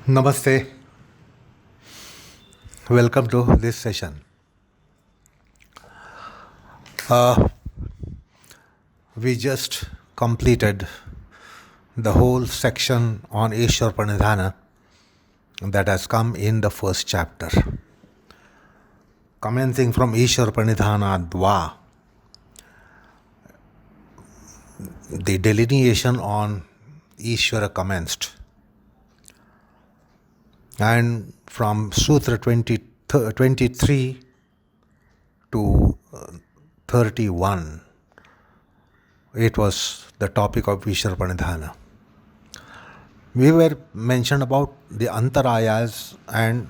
Namaste. Welcome to this session. We just completed the whole section on Ishwar Pranidhana that has come in the first chapter. Commencing from Ishwar Pranidhana Dva, the delineation on Ishwara commenced. And from Sutra 23 to 31, it was the topic of Ishwara Pranidhana. We were mentioned about the Antarayaas and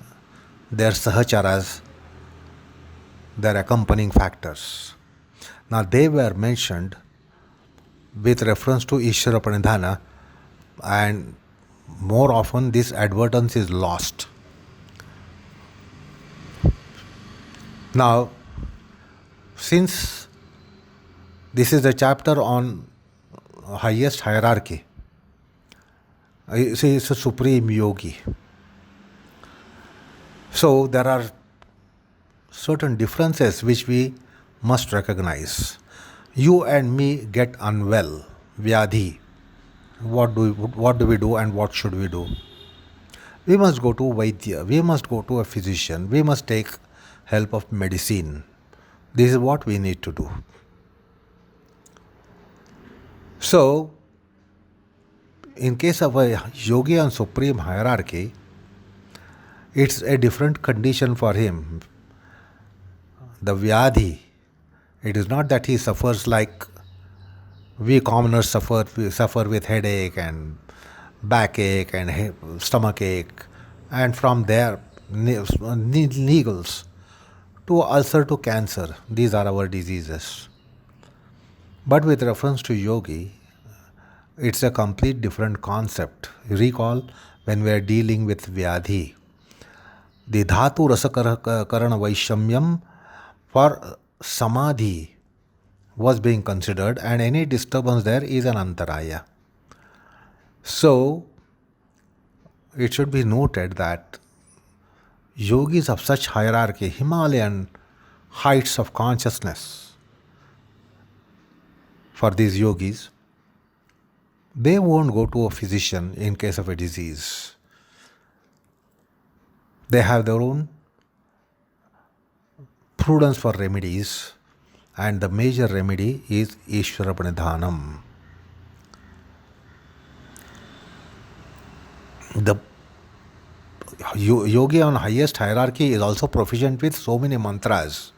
their sahacharas, their accompanying factors. Now they were mentioned with reference to Ishwara Pranidhana, and more often this advertence is lost. Now, since this is a chapter on highest hierarchy, it's a supreme yogi. So there are certain differences which we must recognize. You and me get unwell, vyadhi. What do we do and what should we do? We must go to Vaidya, we must go to a physician, we must take help of medicine. This is what we need to do. So, in case of a yogi on supreme hierarchy, it's a different condition for him. The vyadhi, it is not that he suffers like we commoners suffer with headache and backache and stomach ache, and from there needles to ulcer to cancer. These are our diseases. But with reference to yogi, it's a complete different concept. Recall when we are dealing with vyadhi, the dhatu rasakarana vaishamyam for samadhi was being considered, and any disturbance there is an antaraya. So, it should be noted that yogis of such hierarchy, Himalayan heights of consciousness, for these yogis, they won't go to a physician in case of a disease. They have their own prudence for remedies, and the major remedy is Ishwara Pranidhanam. The yogi on highest hierarchy is also proficient with so many mantras.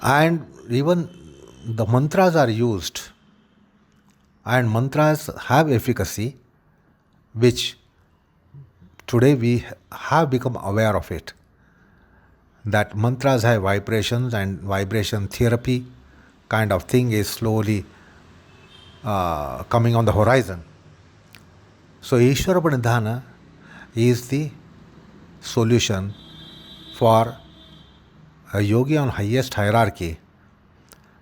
And even the mantras are used, and mantras have efficacy, which today we have become aware of it. That mantras have vibrations, and vibration therapy kind of thing is slowly coming on the horizon. So Ishwara Pranidhana is the solution for a yogi on highest hierarchy,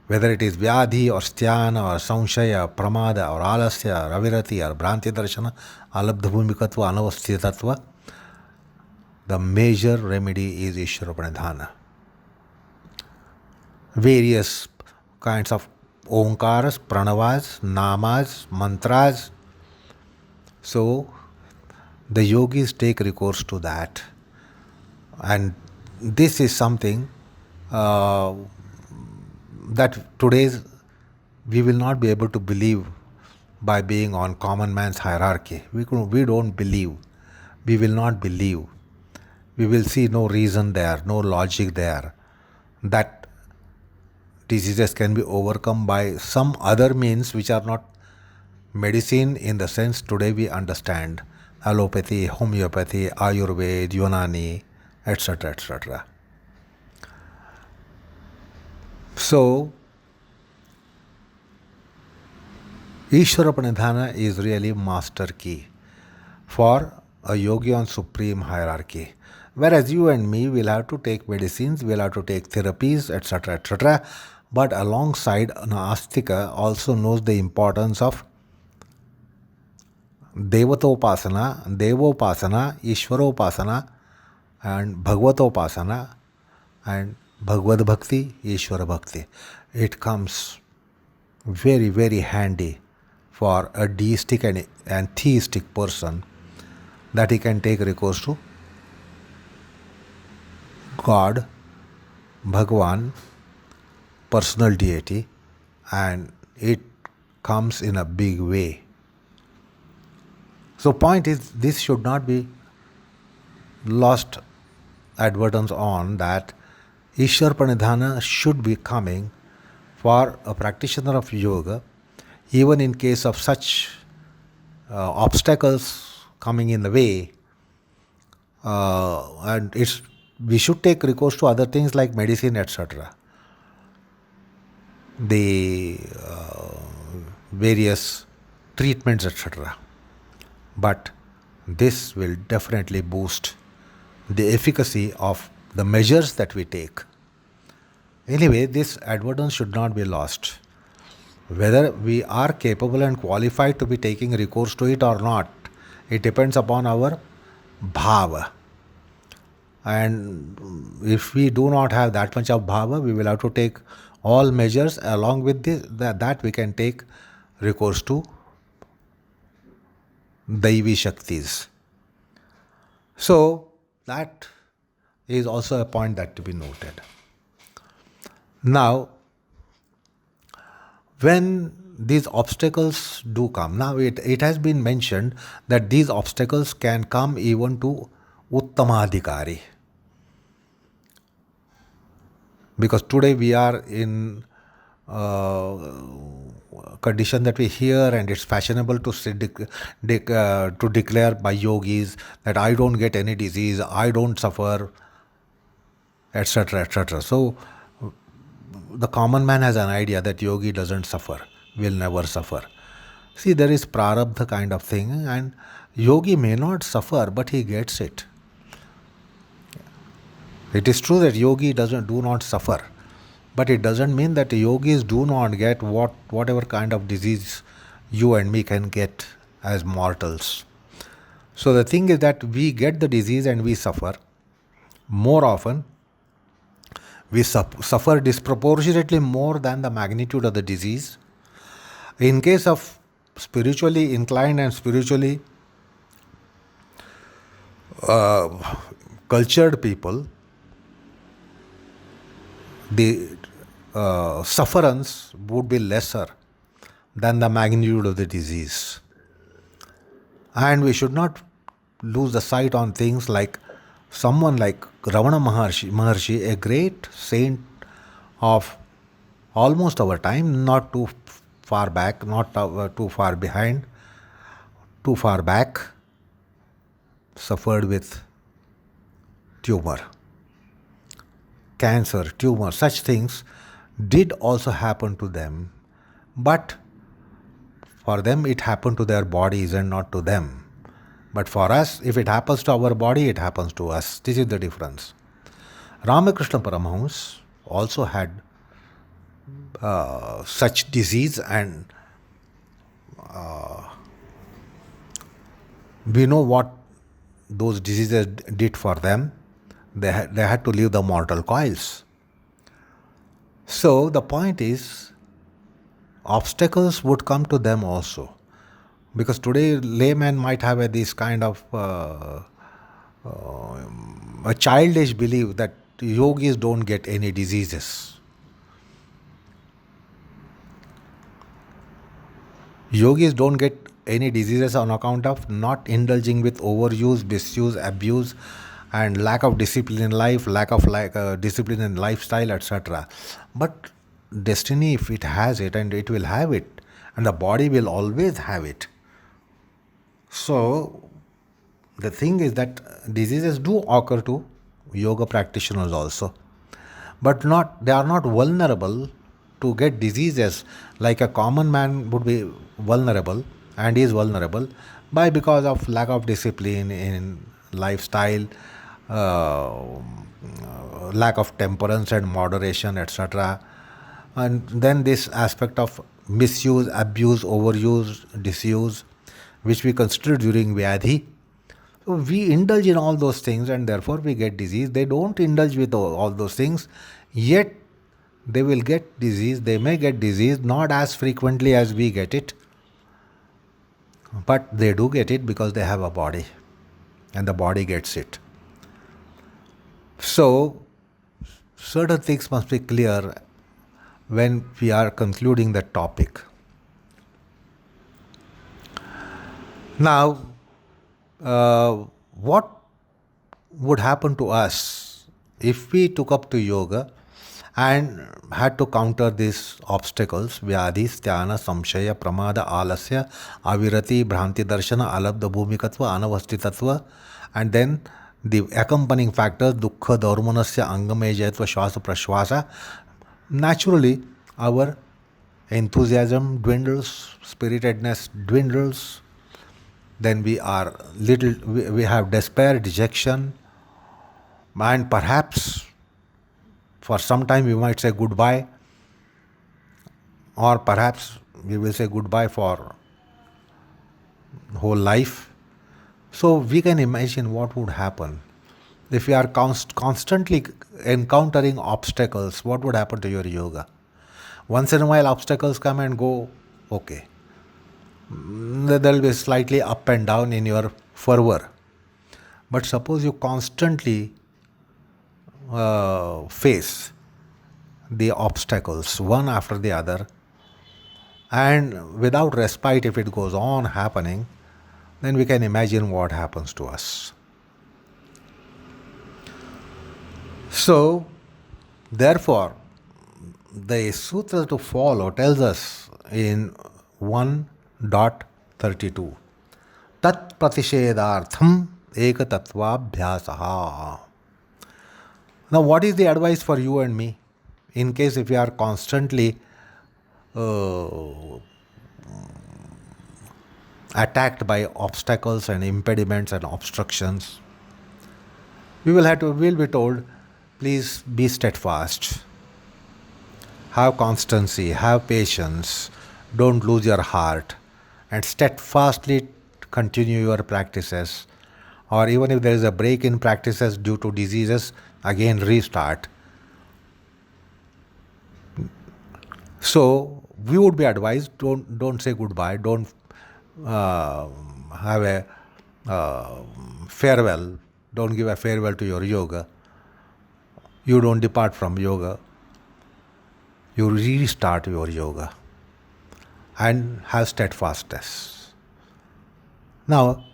whether it is vyadhi or sthana or samshaya, pramada or alasya, ravirati or bhranti darshana, alabdha bhumikatva, anavasthitatva. The major remedy is Ishwara Pranidhana. Various kinds of omkaras, pranavas, namas, mantras. So, the yogis take recourse to that. And this is something that today's we will not be able to believe by being on common man's hierarchy. We don't believe. We will not believe. We will see no reason there, no logic there, that diseases can be overcome by some other means which are not medicine in the sense today we understand. Allopathy, homeopathy, Ayurveda, Unani, etc., etc. So, Ishwara Pranidhana is really master key for a yogi on supreme hierarchy. Whereas you and me will have to take medicines, we'll have to take therapies, etc., etc. But alongside, an astika also knows the importance of Devopasana, Ishwaropasana, and Bhagavatopasana, and Bhagavad Bhakti, Ishwara Bhakti. It comes very, very handy for a deistic and theistic person, that he can take recourse to God, Bhagwan, personal deity, and it comes in a big way. So point is, this should not be lost advertence on, that Ishwar Pranidhana should be coming for a practitioner of yoga, even in case of such obstacles coming in the way. And we should take recourse to other things like medicine, etc. The various treatments, etc. But this will definitely boost the efficacy of the measures that we take. Anyway, this advertence should not be lost. Whether we are capable and qualified to be taking recourse to it or not, it depends upon our bhava. And if we do not have that much of bhava, we will have to take all measures. Along with that we can take recourse to Daivi Shaktis. So that is also a point that to be noted. Now, when these obstacles do come, now it has been mentioned that these obstacles can come even to uttama dhikari. Because today we are in condition that we hear, and it's fashionable to to declare by yogis that I don't get any disease, I don't suffer, etc., etc. So the common man has an idea that yogi doesn't suffer, will never suffer. See, there is prarabdha kind of thing, and yogi may not suffer, but he gets it. It is true that yogi do not suffer, but it doesn't mean that yogis do not get whatever kind of disease you and me can get as mortals. So the thing is that we get the disease and we suffer. More often, we suffer disproportionately more than the magnitude of the disease. In case of spiritually inclined and spiritually cultured people, the sufferance would be lesser than the magnitude of the disease. And we should not lose the sight on things like someone like Ramanna Mahrashi, a great saint of almost our time, not too far back, not too far behind, too far back, suffered with tumor. Cancer, tumor, such things did also happen to them, but for them it happened to their bodies and not to them. But for us, if it happens to our body, it happens to us. This is the difference. Ramakrishna Paramhamsa also had such disease, and we know what those diseases did for them. They had to leave the mortal coils. So the point is, obstacles would come to them also. Because today layman might have this kind of a childish belief that yogis don't get any diseases. Yogis don't get any diseases on account of not indulging with overuse, misuse, abuse, and lack of discipline in life, lack of discipline in lifestyle, etc. But destiny, if it has it, and it will have it, and the body will always have it. So the thing is that diseases do occur to yoga practitioners also, but they are not vulnerable to get diseases like a common man would be vulnerable, and is vulnerable because of lack of discipline in lifestyle, lack of temperance and moderation, etc. And then this aspect of misuse, abuse, overuse, disuse, which we consider during Vyadhi. So we indulge in all those things and therefore we get disease. They don't indulge with all those things, yet they will get disease. They may get disease not as frequently as we get it, but they do get it because they have a body and the body gets it. So certain things must be clear when we are concluding the topic. Now, what would happen to us if we took up to yoga and had to counter these obstacles, vyadhi, sthana, samshaya, pramada, alasya, avirati, bhranti darshana, alabdha bhumikatva, anavasthitatva, and then the accompanying factors, dukha, daurmansya, angamejayatva, shvasa, prashvasa. Naturally, our enthusiasm dwindles, spiritedness dwindles, then we have despair, dejection, and perhaps for some time we might say goodbye, or perhaps we will say goodbye for whole life. So we can imagine what would happen if we are constantly encountering obstacles. What would happen to your yoga? Once in a while obstacles come and go, okay. There will be slightly up and down in your fervor. But suppose you constantly face the obstacles one after the other, and without respite, if it goes on happening, then we can imagine what happens to us. So, therefore, the sutra to follow tells us in 1.32 tat pratishedartham ekatatvabhyasaha. Now, what is the advice for you and me in case if we are constantly attacked by obstacles and impediments and obstructions? We'll be told, please be steadfast, have constancy, have patience, don't lose your heart, and steadfastly continue your practices. Or even if there is a break in practices due to diseases, again restart. So we would be advised, don't say goodbye, don't have a farewell, don't give a farewell to your yoga. You don't depart from yoga. You restart your yoga and have steadfastness. Now,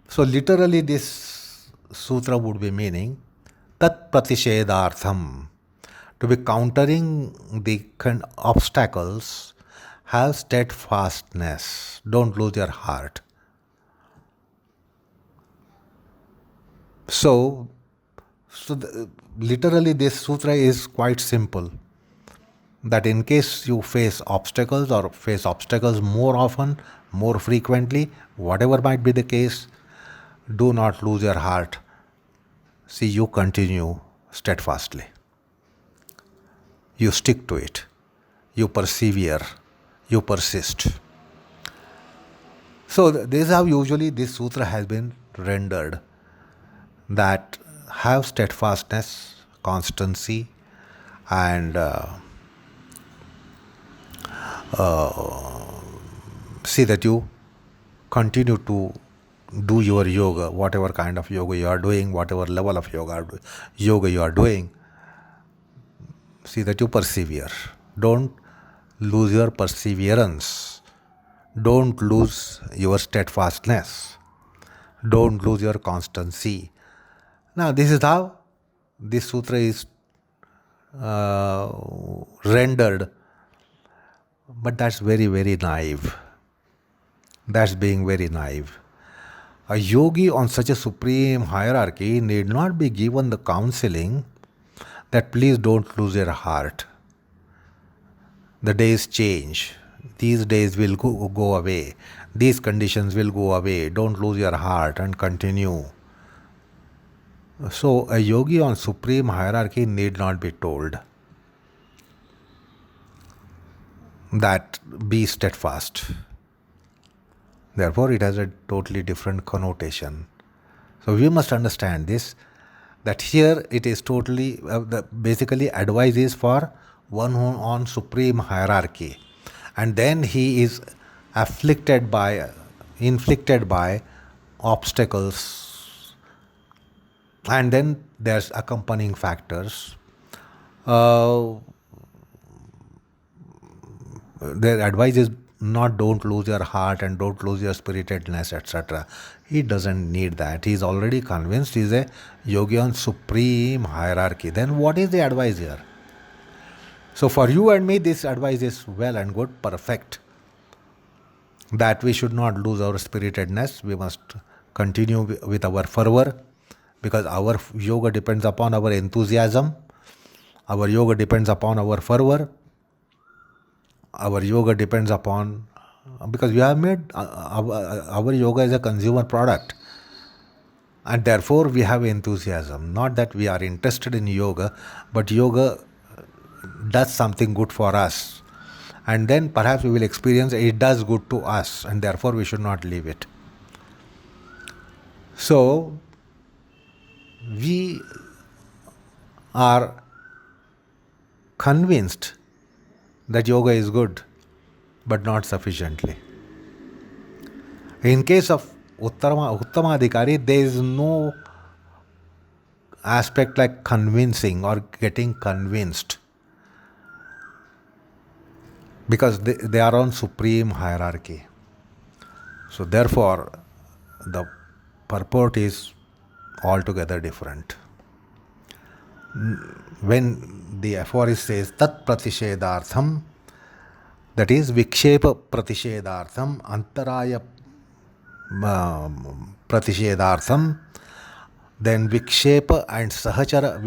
so literally this sutra would be meaning tat pratishedartham, to be countering the obstacles, have steadfastness, don't lose your heart. So literally this sutra is quite simple, that in case you face obstacles or face obstacles more often, more frequently, whatever might be the case, do not lose your heart. See, you continue steadfastly. You stick to it. You persevere. You persist. So this is how usually this sutra has been rendered, that have steadfastness, constancy, and see that you continue to do your yoga, whatever kind of yoga you are doing, whatever level of yoga you are doing. See that you persevere. Don't lose your perseverance. Don't lose your steadfastness. Don't lose your constancy. Now, this is how this sutra is rendered, but that's very, very naive. That's being very naive. A yogi on such a supreme hierarchy need not be given the counseling that please don't lose your heart. The days change. These days will go away. These conditions will go away. Don't lose your heart and continue. So a yogi on supreme hierarchy need not be told that be steadfast. Therefore, it has a totally different connotation. So we must understand this, that here it is totally, basically advice is for one who on supreme hierarchy. And then he is inflicted by obstacles. And then there's accompanying factors. Their advice is not don't lose your heart and don't lose your spiritedness, etc. He doesn't need that. He is already convinced he is a yogi on supreme hierarchy. Then what is the advice here? So for you and me, this advice is well and good, perfect. That we should not lose our spiritedness. We must continue with our fervor, because our yoga depends upon our enthusiasm. Our yoga depends upon our fervor. Our yoga depends upon, because we have made our yoga is a consumer product, and therefore we have enthusiasm. Not that we are interested in yoga, but yoga does something good for us, and then perhaps we will experience it does good to us, and therefore we should not leave it. So we are convinced that yoga is good, but not sufficiently. In case of uttama dhikari, there is no aspect like convincing or getting convinced, because they are on supreme hierarchy. So therefore, the purport is altogether different. When the aphorist says tat pratishedartham, that is vikshepa pratishedartham, antaraya pratishedartham, then vikshepa and sahachara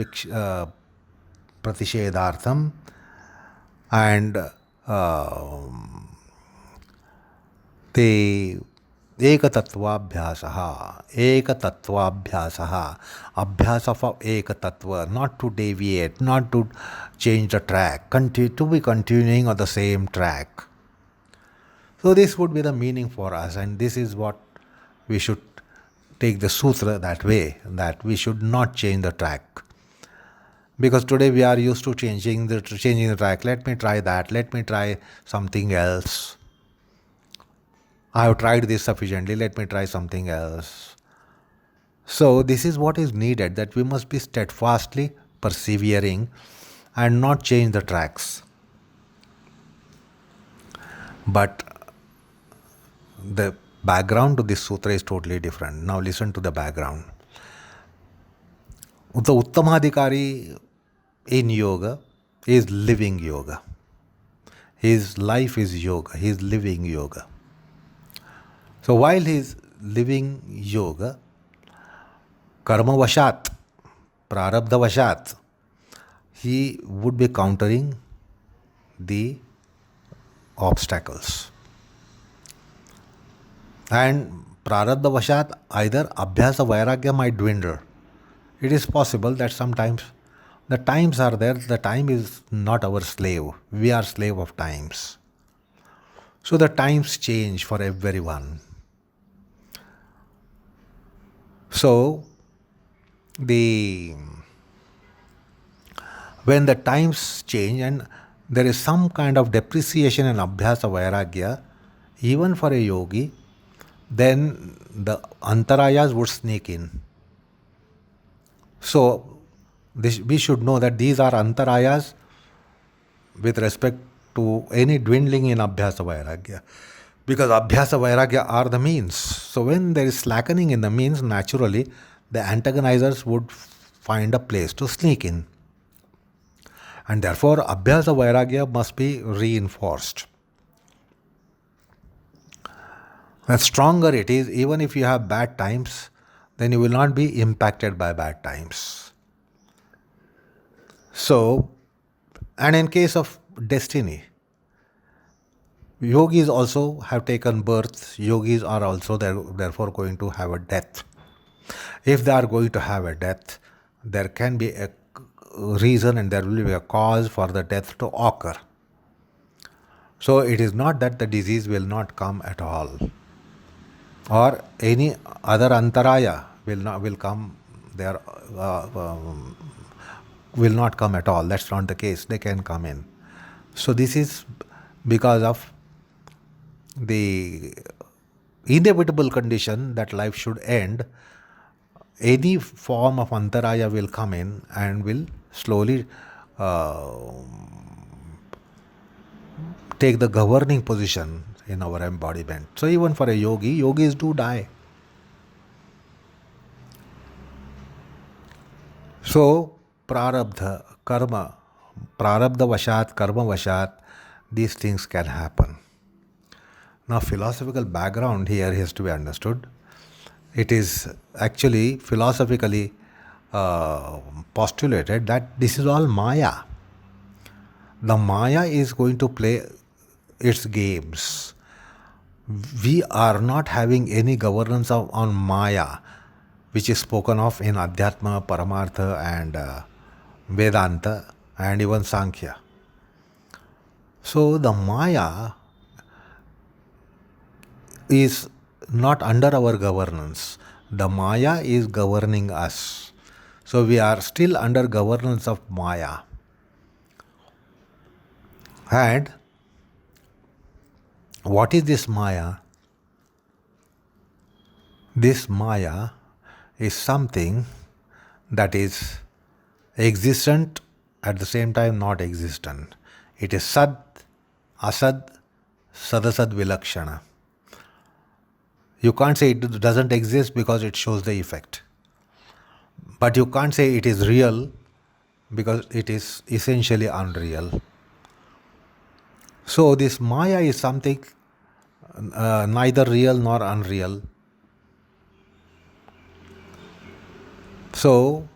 pratishedartham, and the ekatatvabhyasaha, abhyasa for ekatatva, not to deviate, not to change the track, to be continuing on the same track. So this would be the meaning for us, and this is what we should take the sutra that way, that we should not change the track. Because today we are used to changing the track. Let me try that, let me try something else. I have tried this sufficiently, let me try something else. So this is what is needed, that we must be steadfastly persevering and not change the tracks. But the background to this sutra is totally different. Now listen to the background. The uttamadhikari in yoga is living yoga. His life is yoga, he is living yoga. So while he is living yoga, karma vashat, prarabdha vashat, he would be countering the obstacles. And prarabdha vashat, either abhyasa vairagya might dwindle. It is possible that sometimes the times are there, the time is not our slave. We are slave of times. So the times change for everyone. So when the times change and there is some kind of depreciation in abhyasa vairagya, even for a yogi, then the antarayas would sneak in. So we should know that these are antarayas with respect to any dwindling in abhyasa vairagya. Because abhyasa vairagya are the means. So when there is slackening in the means, naturally the antagonizers would find a place to sneak in. And therefore abhyasa vairagya must be reinforced. The stronger it is, even if you have bad times, then you will not be impacted by bad times. So, and in case of destiny, yogis also have taken birth. Yogis are also therefore going to have a death. If they are going to have a death, there can be a reason and there will be a cause for the death to occur. So it is not that the disease will not come at all. or any other antaraya will come there, will not come at all. That's not the case. They can come in. So this is because of the inevitable condition that life should end. Any form of antaraya will come in and will slowly take the governing position in our embodiment. So even for a yogi, yogis do die. So prarabdha, karma, prarabdha vashat, karma vashat, these things can happen. Now philosophical background here has to be understood. It is actually philosophically postulated that this is all Maya. The Maya is going to play its games. We are not having any governance on Maya, which is spoken of in Adhyatma, Paramartha and Vedanta and even Sankhya. So the Maya is not under our governance. The Maya is governing us. So we are still under governance of Maya. And what is this Maya? This Maya is something that is existent at the same time not existent. It is Sad, Asad, Sadasad Vilakshana. You can't say it doesn't exist because it shows the effect. But you can't say it is real because it is essentially unreal. So this Maya is something neither real nor unreal. So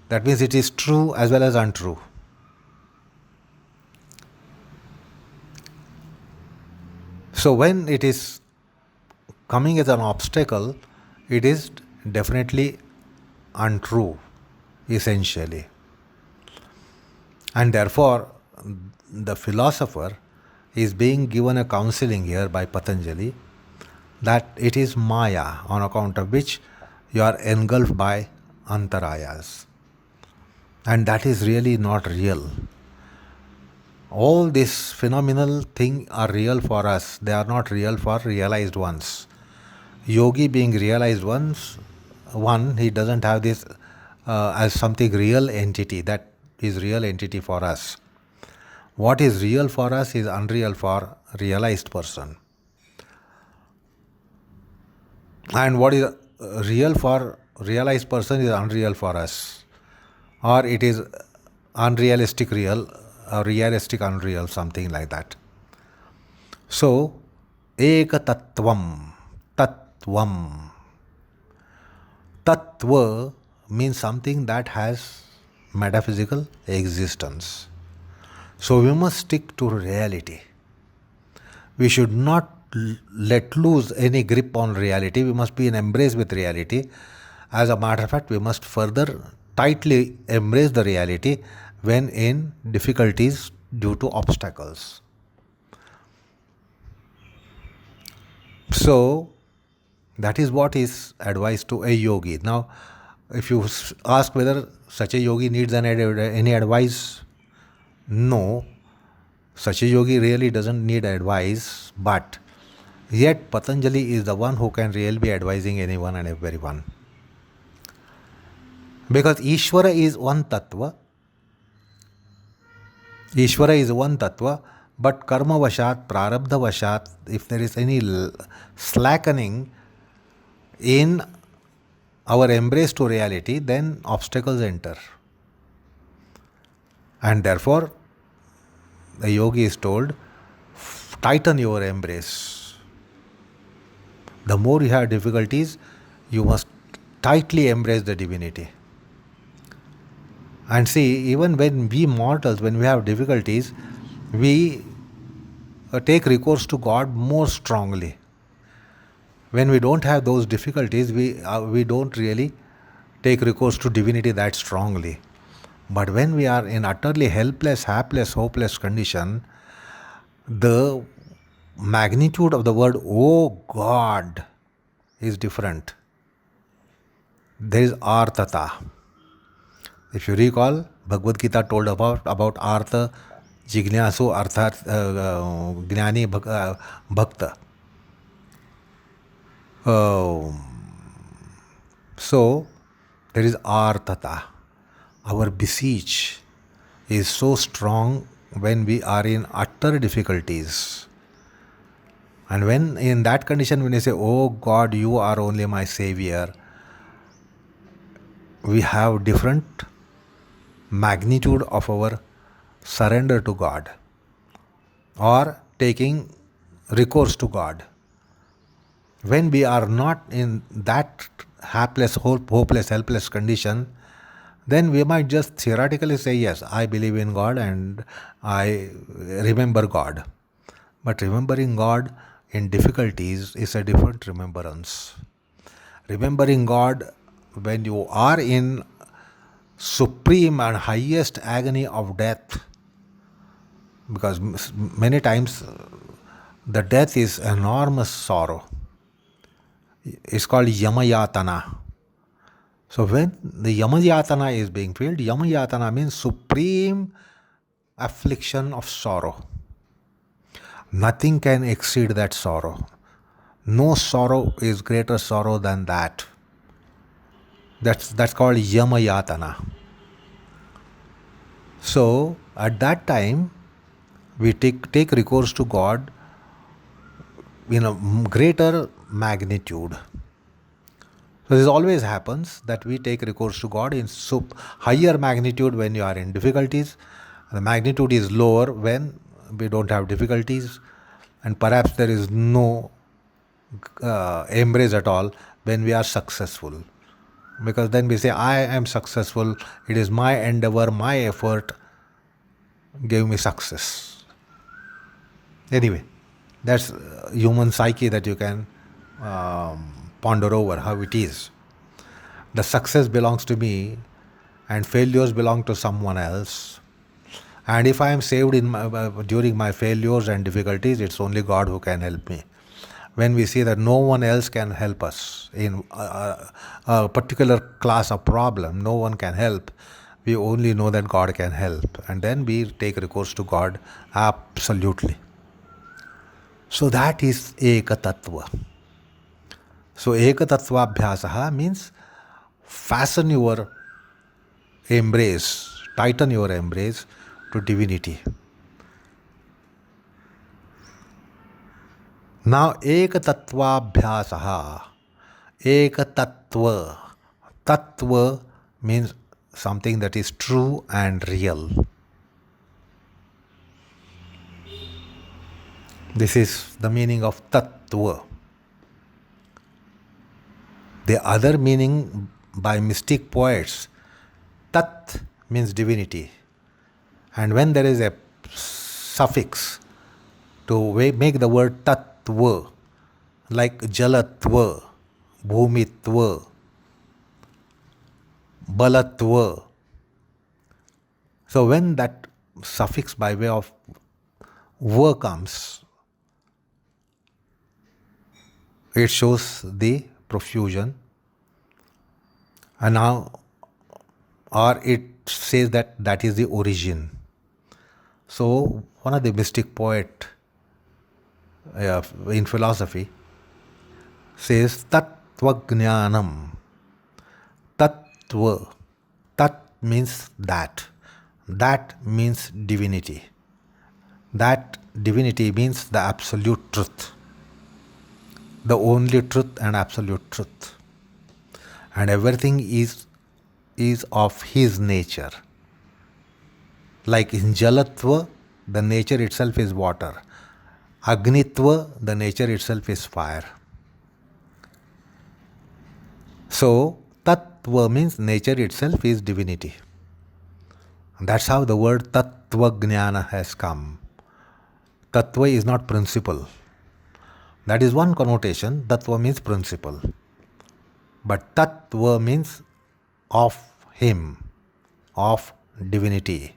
that means it is true as well as untrue. So when it is coming as an obstacle, it is definitely untrue, essentially. And therefore, the philosopher is being given a counseling here by Patanjali that it is Maya, on account of which you are engulfed by Antarayas. And that is really not real. All these phenomenal things are real for us. They are not real for realized ones. Yogi being realized one, he doesn't have this as something real entity. That is real entity for us. What is real for us is unreal for realized person. And what is real for realized person is unreal for us. Or it is unrealistic real, or realistic unreal, something like that. So, eka tattvam, tattvam. Tattva means something that has metaphysical existence. So we must stick to reality. We should not let loose any grip on reality. We must be in embrace with reality. As a matter of fact, we must further tightly embrace the reality when in difficulties due to obstacles. So that is what is advised to a yogi. Now, if you ask whether such a yogi needs any advice, no, such a yogi really doesn't need advice, but yet Patanjali is the one who can really be advising anyone and everyone. Because Ishvara is one tattva. Ishvara is one tattva, but karma vashat, prarabdha vashat, if there is any slackening in our embrace to reality, then obstacles enter. And therefore, the yogi is told, tighten your embrace. The more you have difficulties, you must tightly embrace the divinity. And see, even when we mortals, when we have difficulties, we take recourse to God more strongly. When we don't have those difficulties, we don't really take recourse to divinity that strongly. But when we are in utterly helpless, hapless, hopeless condition, the magnitude of the word "Oh God" is different. There is artata. If you recall, Bhagavad Gita told about artha, jignasu, arthat, gnani, bhakta. So, there is artata. Our beseech is so strong when we are in utter difficulties. And when in that condition, when you say, "Oh God, you are only my Savior," we have different magnitude of our surrender to God or taking recourse to God. When we are not in that hopeless, helpless condition, then we might just theoretically say, "Yes, I believe in God and I remember God." But remembering God in difficulties is a different remembrance. Remembering God when you are in supreme and highest agony of death, because many times the death is enormous sorrow. It's called yamayatana. So when the yamayatana is being filled, yamayatana means supreme affliction of sorrow. Nothing can exceed that sorrow. No sorrow is greater sorrow than that. That's called yamayatana. So at that time, we take recourse to God in a greater magnitude. So this always happens that we take recourse to God in higher magnitude when you are in difficulties. The magnitude is lower when we don't have difficulties, and perhaps there is no embrace at all when we are successful. Because then we say, "I am successful, it is my endeavor, my effort gave me success." Anyway, that's human psyche that you can ponder over how it is. The success belongs to me and failures belong to someone else. And if I am saved during my failures and difficulties, it's only God who can help me. When we see that no one else can help us in a particular class of problem, no one can help, we only know that God can help. And then we take recourse to God absolutely. So that is ekatattva. So ekatattva abhyasa means fasten your embrace, tighten your embrace to divinity. Now ekatattva abhyasa. Ekatattva. Tattva means something that is true and real. This is the meaning of tattva. The other meaning by mystic poets, tat means divinity. And when there is a suffix to make the word tattva, like jalatva, bhumitva, balatva. So when that suffix by way of va comes, it shows the profusion, and now, or it says that is the origin. So one of the mystic poet in philosophy says tattva jnanam. Tattva. Tat means that. That means divinity. That divinity means the absolute truth. The only truth and absolute truth. And everything is of his nature. Like in jalatva, the nature itself is water. Agnitva, the nature itself is fire. So, tattva means nature itself is divinity. And that's how the word tattva jnana has come. Tattva is not principle. That is one connotation. Tattva means principle. But tattva means of him, of divinity,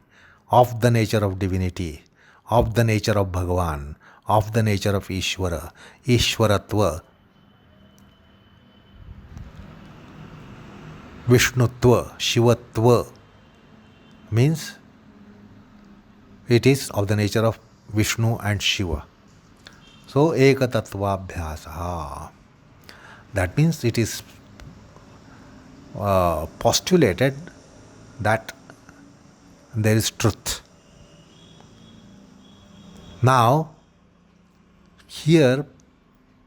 of the nature of divinity, of the nature of Bhagavan, of the nature of Ishvara, Ishvaratva, Vishnutva, Shivatva, means it is of the nature of Vishnu and Shiva. So, Ekatattva abhyasa. That means it is postulated that there is truth. Now, here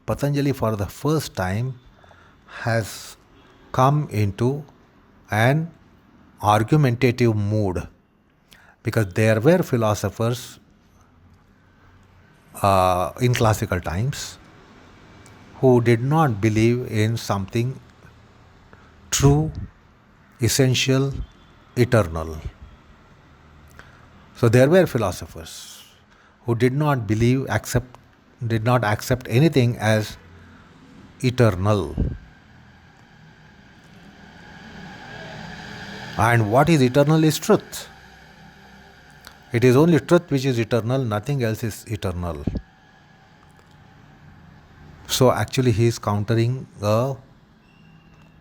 Patanjali for the first time has come into an argumentative mood, because there were philosophers in classical times who did not believe in something true, essential, eternal. So there were philosophers who did not accept anything as eternal. And what is eternal is truth. It is only truth which is eternal, nothing else is eternal. So actually he is countering a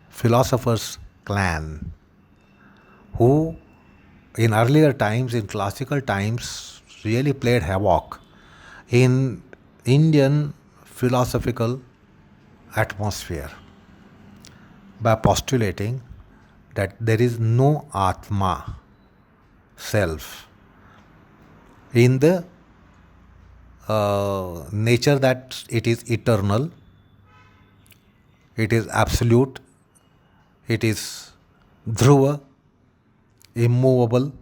philosopher's clan who in earlier times, in classical times, really played havoc in Indian philosophical atmosphere by postulating that there is no Atma, self, in the nature that it is eternal, it is absolute, it is dhruva, immovable,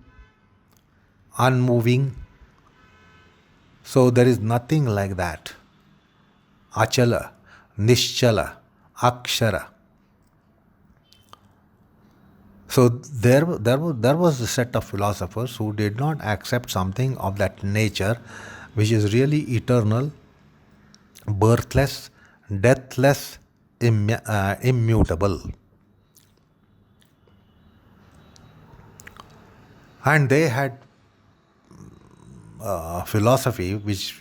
unmoving. So there is nothing like that. Achala, nischala, akshara. So there was a set of philosophers who did not accept something of that nature which is really eternal, birthless, deathless, immutable. And they had philosophy which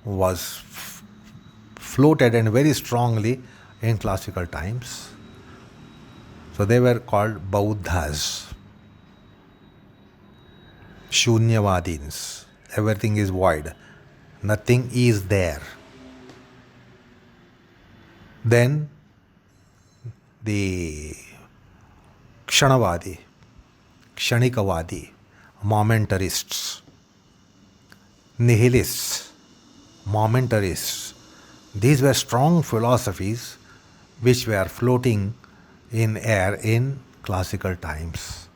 was floated and very strongly in classical times. So they were called Bauddhas, Shunyavadins. Everything is void. Nothing is there. Then the Kshanavadi, Kshanikavadi, momentarists, nihilists, momentarists. These were strong philosophies which were floating in air in classical times.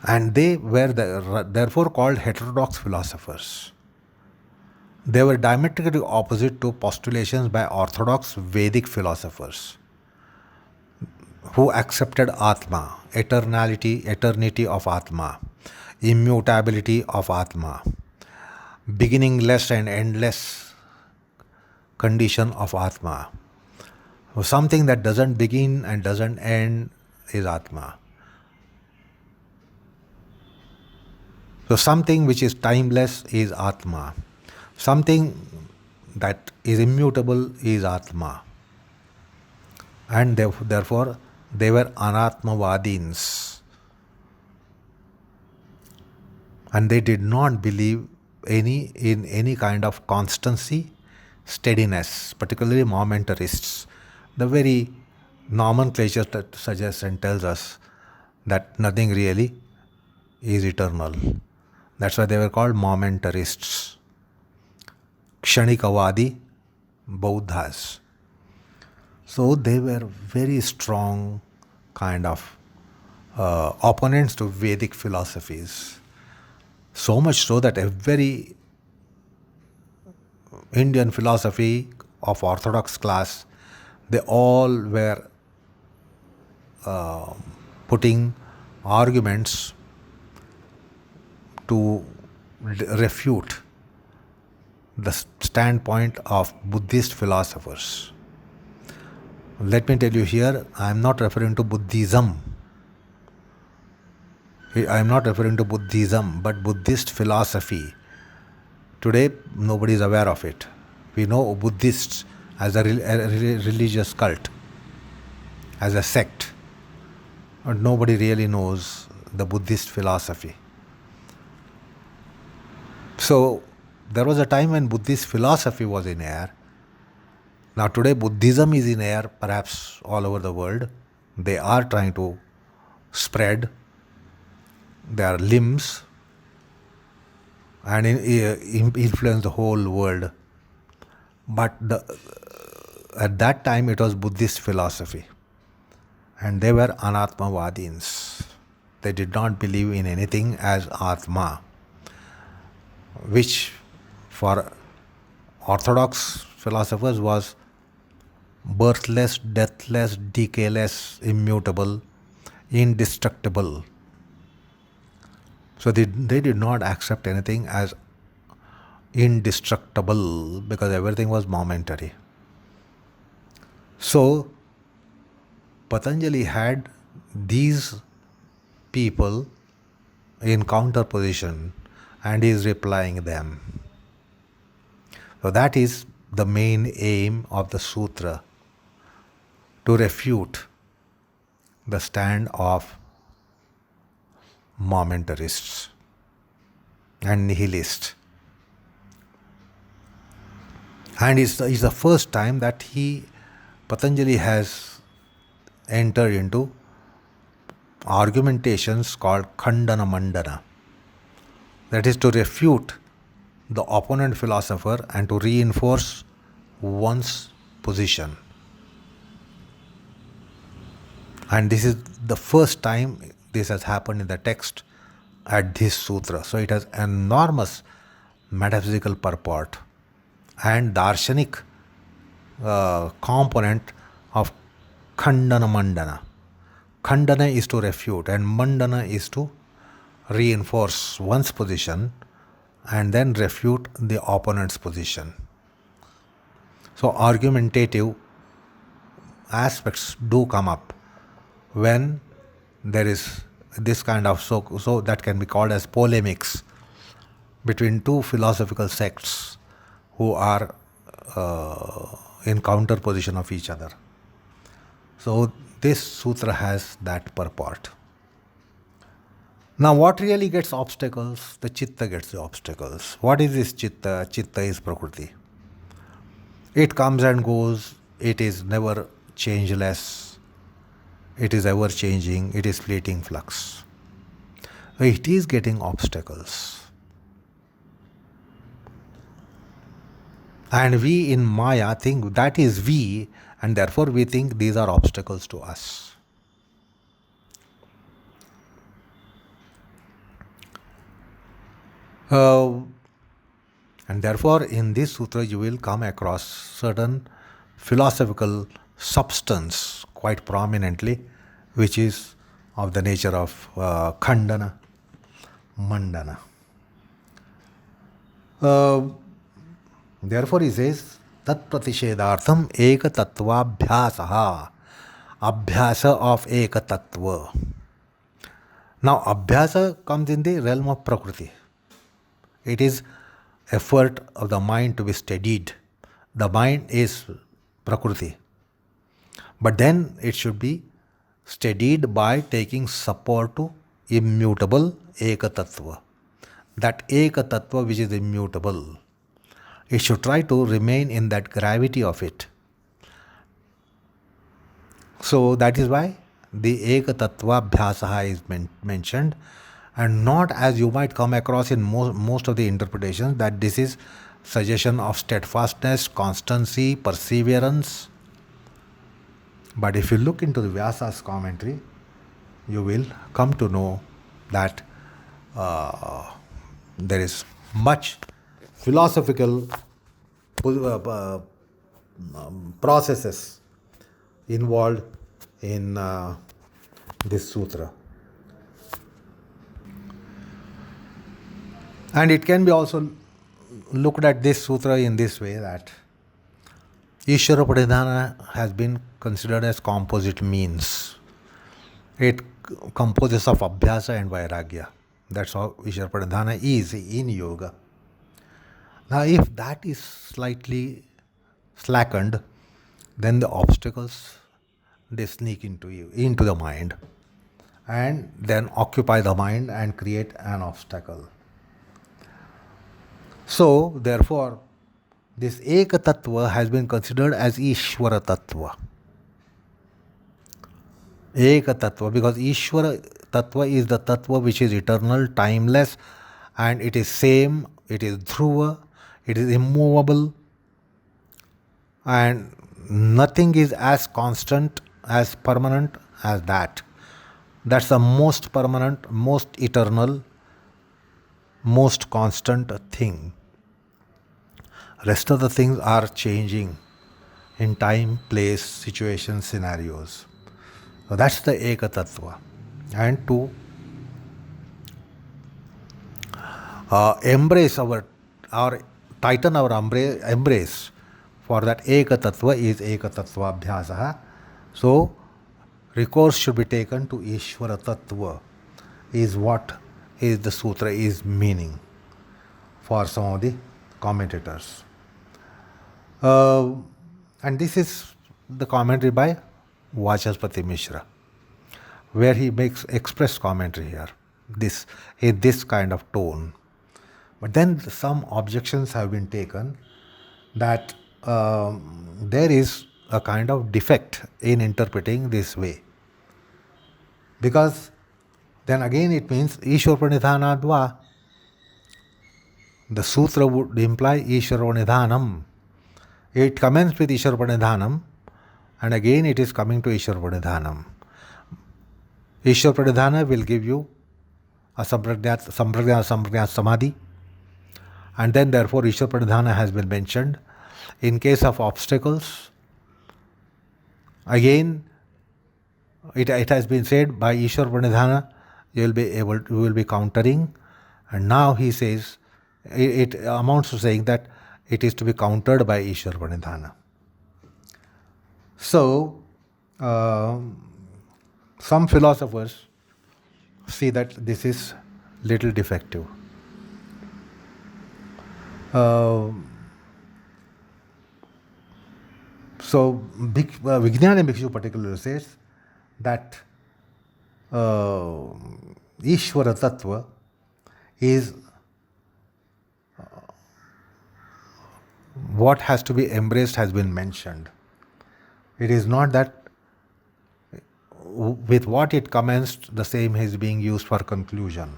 And they were therefore called heterodox philosophers. They were diametrically opposite to postulations by orthodox Vedic philosophers who accepted Atma, eternity of Atma, immutability of Atma, beginningless and endless condition of Atma. Something that doesn't begin and doesn't end is Atma. So something which is timeless is Atma. Something that is immutable is Atma. And therefore they were Anatmavadins. And they did not believe in any kind of constancy, steadiness, particularly momentarists. The very nomenclature that suggests and tells us that nothing really is eternal. That's why they were called momentarists. Kshanikavadi Bauddhas. So they were very strong kind of opponents to Vedic philosophies. So much so that every Indian philosophy of orthodox class, they all were putting arguments to refute the standpoint of Buddhist philosophers. Let me tell you here, I am not referring to Buddhism. I am not referring to Buddhism, but Buddhist philosophy. Today, nobody is aware of it. We know Buddhists as a religious cult, as a sect, but nobody really knows the Buddhist philosophy. So, there was a time when Buddhist philosophy was in air. Now, today, Buddhism is in air, perhaps all over the world. They are trying to spread their limbs and influence the whole world. But at that time, it was Buddhist philosophy. And they were anatmavadins. They did not believe in anything as Atma, which for orthodox philosophers was birthless, deathless, decayless, immutable, indestructible. So they did not accept anything as indestructible because everything was momentary. So Patanjali had these people in counter position and he is replying them. So that is the main aim of the sutra, to refute the stand of momentarists and nihilists. And it's the first time that Patanjali has entered into argumentations called khandana mandana. That is to refute the opponent philosopher and to reinforce one's position. And this is the first time this has happened in the text at this sutra. So it has enormous metaphysical purport and darshanik component of khandana mandana. Khandana is to refute and mandana is to reinforce one's position and then refute the opponent's position. So argumentative aspects do come up when there is this kind of, so that can be called as polemics between two philosophical sects who are in counter position of each other. So this sutra has that purport. Now what really gets obstacles? The chitta gets the obstacles. What is this chitta? Chitta is prakriti. It comes and goes. It is never changeless. It is ever changing. It is fleeting flux. It is getting obstacles. And we in Maya think that is we, and therefore we think these are obstacles to us. And therefore in this sutra you will come across certain philosophical substance quite prominently, which is of the nature of khandana mandana. Therefore he says, tat pratishedartham eka tattva abhyasaha, abhyasa of eka tattva. Now abhyasa comes in the realm of prakriti. It is effort of the mind to be steadied. The mind is prakriti. But then it should be steadied by taking support to immutable eka tattva. That eka tattva which is immutable. It should try to remain in that gravity of it. So that is why the eka tattva abhyasaha is mentioned, and not as you might come across in most of the interpretations that this is suggestion of steadfastness, constancy, perseverance. But if you look into the Vyasa's commentary, you will come to know that there is much philosophical processes involved in this sutra. And it can be also looked at this sutra in this way that Ishvara Pranidhana has been considered as composite means. It composes of abhyasa and vairagya. That's how Ishvara Pranidhana is in yoga. Now, if that is slightly slackened, then the obstacles, they sneak into you, into the mind, and then occupy the mind and create an obstacle. So, therefore, this Eka Tattva has been considered as Ishvara Tattva. Eka Tattva, because Ishvara Tattva is the Tattva which is eternal, timeless, and it is same, it is Dhruva, it is immovable, and nothing is as constant, as permanent as that. That's the most permanent, most eternal, most constant thing. Rest of the things are changing in time, place, situations, scenarios. So that's the Eka Tattva. And to embrace our tighten our embrace for that Eka Tattva is Eka Tattva abhyasa. So recourse should be taken to Ishvara Tattva, is what is the sutra is meaning for some of the commentators. And this is the commentary by Vachaspati Mishra, where he makes express commentary here, this in this kind of tone. But then some objections have been taken that there is a kind of defect in interpreting this way. Because then again it means Ishwar Pranidhanadva. The sutra would imply Ishwar Pranidhanam. It commences with Ishwar Pranidhanam, and again it is coming to Ishwar Pranidhanam. Ishwar Pranidhana will give you a Samprajnat Samadhi, and then therefore Ishwar Pranidhana has been mentioned. In case of obstacles, again it has been said by Ishwar Pranidhana you will be countering, and now he says it amounts to saying that it is to be countered by Ishwar Pranidhana. So some philosophers see that this is little defective. So Vijnana Bhikshu particularly says that Ishvara Tattva is what has to be embraced has been mentioned. It is not that with what it commenced, the same is being used for conclusion.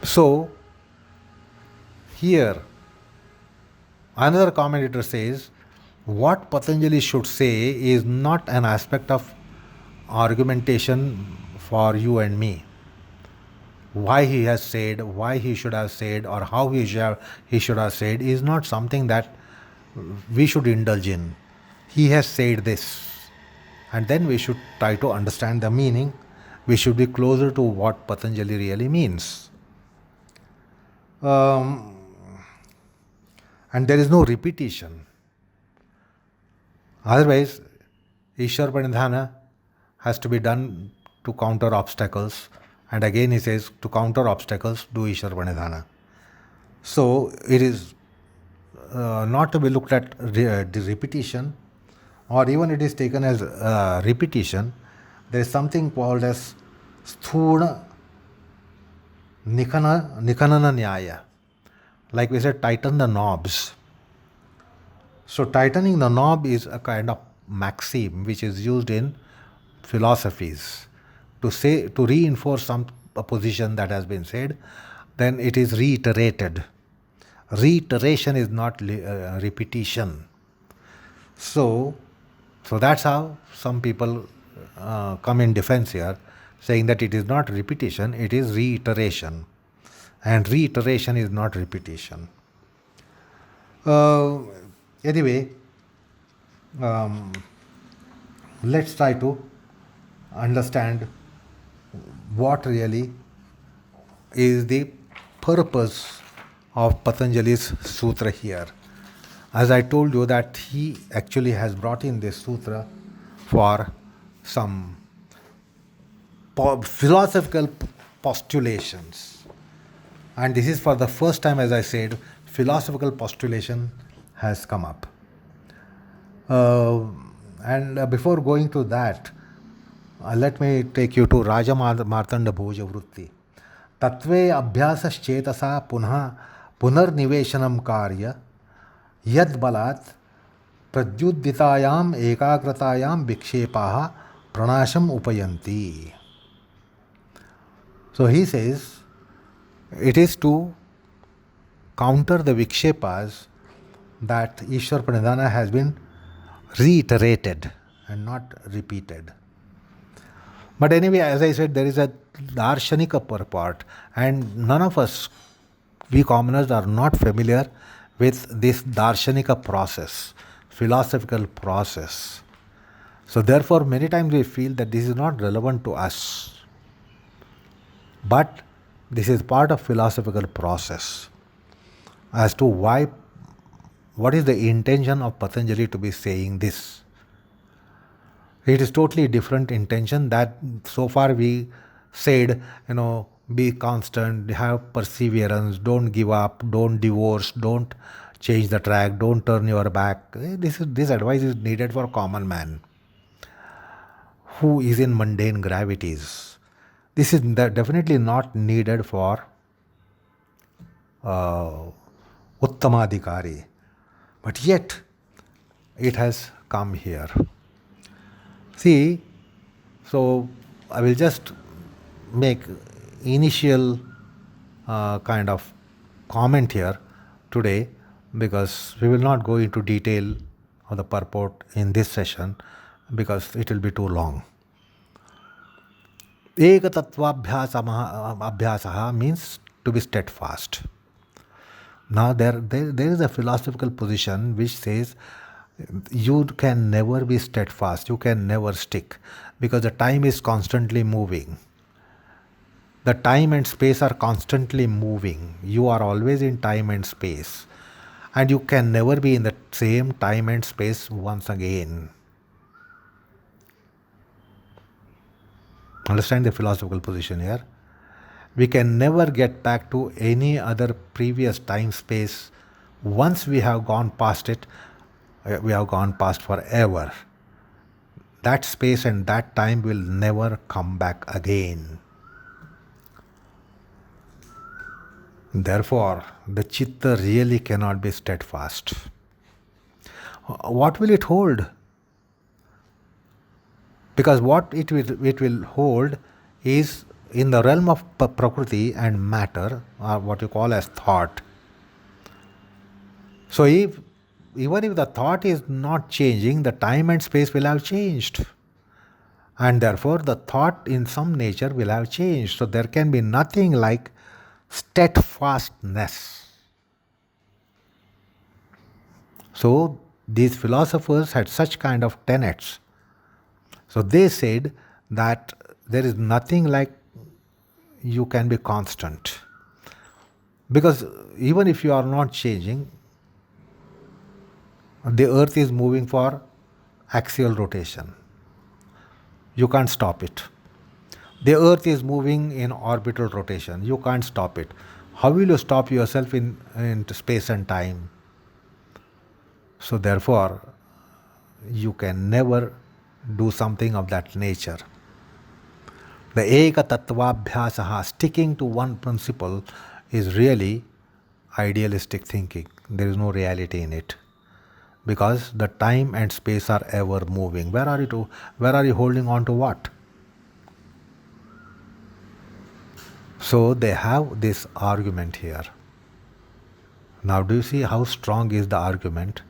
So, here, another commentator says, what Patanjali should say is not an aspect of argumentation for you and me. Why he has said, why he should have said, or how he should have said is not something that we should indulge in. He has said this, and then we should try to understand the meaning. We should be closer to what Patanjali really means. And there is no repetition. Otherwise, Ishwar Pranidhana has to be done to counter obstacles. And again he says, to counter obstacles, do Ishwar Pranidhana. So it is not to be looked at the repetition, or even it is taken as repetition. There is something called as Sthuna Nikanana Nyaya. Like we said, tighten the knobs. So tightening the knob is a kind of maxim which is used in philosophies to reinforce a position that has been said. Then it is reiterated. Reiteration is not repetition. So that's how some people come in defense here, saying that it is not repetition, it is reiteration. And reiteration is not repetition. Anyway, let's try to understand what really is the purpose of Patanjali's sutra here. As I told you that he actually has brought in this sutra for some philosophical postulations. And this is for the first time, as I said, philosophical postulation has come up. And before going to that, let me take you to Raja Martanda Bhoja Vritti. Tatve abhyasa punha punarniveshanam karya yad balat pradyudditayam ekagratayam vikshepaha pranasham upayanti. So he says, it is to counter the vikshepas that Ishwar Pranidhana has been reiterated and not repeated. But anyway, as I said, there is a darshanika purport, and none of us, we commoners, are not familiar with this darshanika process, philosophical process. So therefore, many times we feel that this is not relevant to us. But this is part of philosophical process as to why, what is the intention of Patanjali to be saying this. It is totally different intention that so far we said, be constant, have perseverance, don't give up, don't divorce, don't change the track, don't turn your back. This advice is needed for common man who is in mundane gravities. This is definitely not needed for uttama dhikari. But yet, it has come here. See, so I will just make initial kind of comment here today, because we will not go into detail of the purport in this session because it will be too long. Ekatatvabhyasa means to be steadfast. Now there is a philosophical position which says you can never be steadfast, you can never stick, because the time is constantly moving. The time and space are constantly moving. You are always in time and space. And you can never be in the same time and space once again. Understand the philosophical position here? We can never get back to any other previous time space. Once we have gone past it, we have gone past forever. That space and that time will never come back again. Therefore, the chitta really cannot be steadfast. What will it hold? Because what it will hold is in the realm of prakriti and matter, or what you call as thought. So even if the thought is not changing, the time and space will have changed. And therefore, the thought in some nature will have changed. So there can be nothing like steadfastness. So these philosophers had such kind of tenets. So they said that there is nothing like you can be constant. Because even if you are not changing, the earth is moving for axial rotation. You can't stop it. The earth is moving in orbital rotation. You can't stop it. How will you stop yourself in space and time? So therefore, you can never do something of that nature. The eka tattvabhyasaha, sticking to one principle, is really idealistic thinking. There is no reality in it. Because the time and space are ever moving. Where are you holding on to what? So they have this argument here. Now do you see how strong is the argument?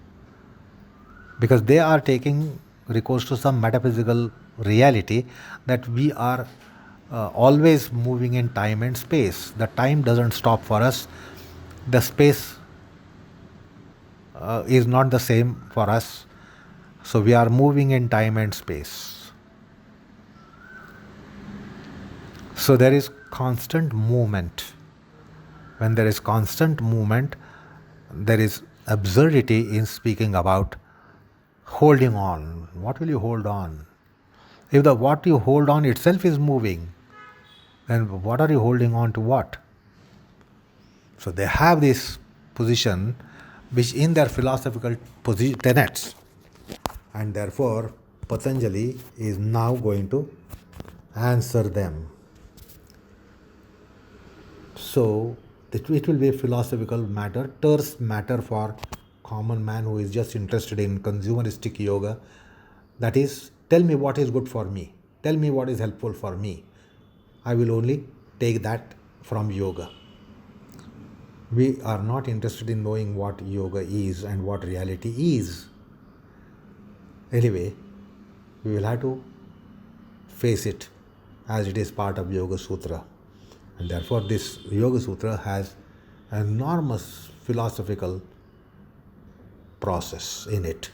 Because they are taking recourse to some metaphysical reality that we are always moving in time and space. The time doesn't stop for us. The space is not the same for us. So we are moving in time and space. So there is constant movement. When there is constant movement, there is absurdity in speaking about holding on. What will you hold on? If the what you hold on itself is moving, then what are you holding on to what? So they have this position which in their philosophical tenets, and therefore Patanjali is now going to answer them. So it will be a philosophical matter, terse matter for common man who is just interested in consumeristic yoga. That is, tell me what is good for me. Tell me what is helpful for me. I will only take that from yoga. We are not interested in knowing what yoga is and what reality is. Anyway, we will have to face it as it is part of Yoga Sutra. And therefore, this Yoga Sutra has an enormous philosophical process in it.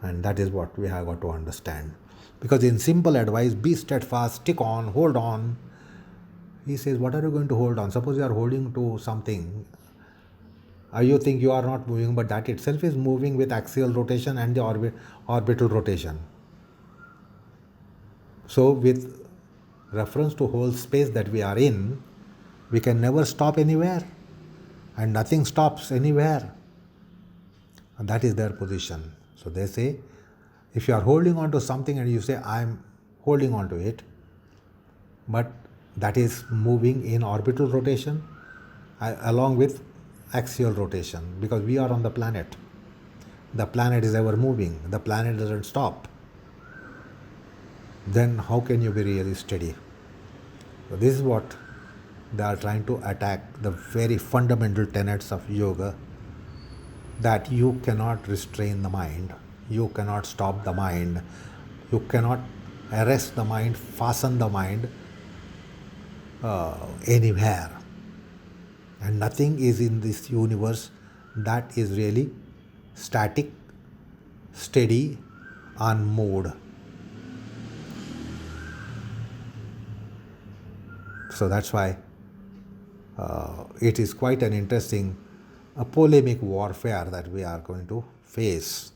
And that is what we have got to understand. Because in simple advice, be steadfast, stick on, hold on. He says, what are you going to hold on? Suppose you are holding to something. You think you are not moving, but that itself is moving with axial rotation and the orbital rotation. So with reference to whole space that we are in, we can never stop anywhere. And nothing stops anywhere. And that is their position. So they say, if you are holding on to something and you say, I am holding on to it, but that is moving in orbital rotation along with axial rotation, because we are on the planet. The planet is ever moving. The planet doesn't stop. Then how can you be really steady? So this is what they are trying to attack, the very fundamental tenets of yoga, that you cannot restrain the mind, you cannot stop the mind, you cannot arrest the mind, fasten the mind anywhere. And nothing is in this universe that is really static, steady, unmoved. So that's why it is quite an interesting polemic warfare that we are going to face.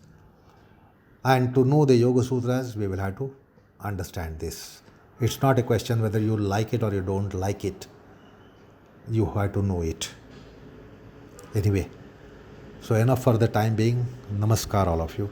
And to know the Yoga Sutras, we will have to understand this. It's not a question whether you like it or you don't like it. You have to know it. Anyway, so enough for the time being. Namaskar, all of you.